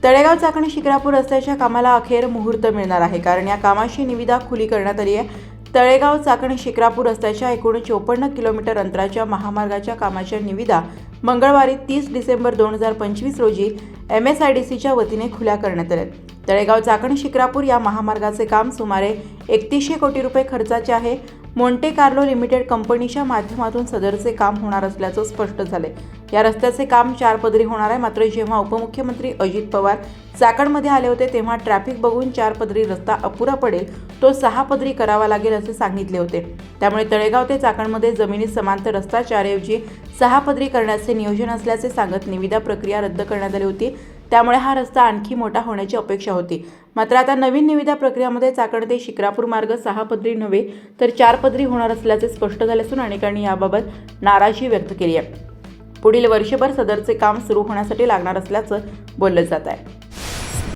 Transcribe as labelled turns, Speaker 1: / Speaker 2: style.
Speaker 1: तळेगाव चाकण शिक्रापूर रस्त्याच्या कामाला अखेर मुहूर्त मिळणार आहे, कारण या कामाची निविदा खुली करण्यात आली आहे। तळेगाव चाकण शिक्रापूर रस्त्याच्या एकूण 54 किलोमीटर अंतराच्या महामार्गाच्या कामाच्या निविदा मंगळवारी 30 डिसेंबर 2025 रोजी MSIDCच्या वतीने खुल्या करण्यात आल्या। तळेगाव चाकण शिक्रापूर या महामार्गाचे काम सुमारे 3100 कोटी रुपये खर्चाचे आहे। मोंटे कार्लो लिमिटेड कंपनीच्या माध्यमातून सदरचे काम होणार असल्याचं स्पष्ट झाले। या रस्त्याचे काम 4 पदरी होणार आहे, मात्र जेव्हा उपमुख्यमंत्री अजित पवार चाकणमध्ये आले होते तेव्हा ट्रॅफिक बघून 4 पदरी रस्ता अपुरा पडेल, तो 6 पदरी करावा लागेल असे सांगितले होते। त्यामुळे तळेगाव ते चाकणमध्ये जमिनी समांतर रस्ता 4 ऐवजी 6 पदरी करण्याचे नियोजन असल्याचे सांगत निविदा प्रक्रिया रद्द करण्यात आली होती। त्यामुळे हा रस्ता आणखी मोठा होण्याची अपेक्षा होती, मात्र आता नवीन निविदा प्रक्रियामध्ये चाकण ते शिक्रापूर मार्ग 6 पदरी नव्हे तर 4 पदरी होणार असल्याचे स्पष्ट झाले असून अनेकांनी याबाबत नाराजी व्यक्त केली आहे। पुढील वर्षभर सदरचे काम सुरू होण्यासाठी लागणार असल्याचं बोललं जात आहे।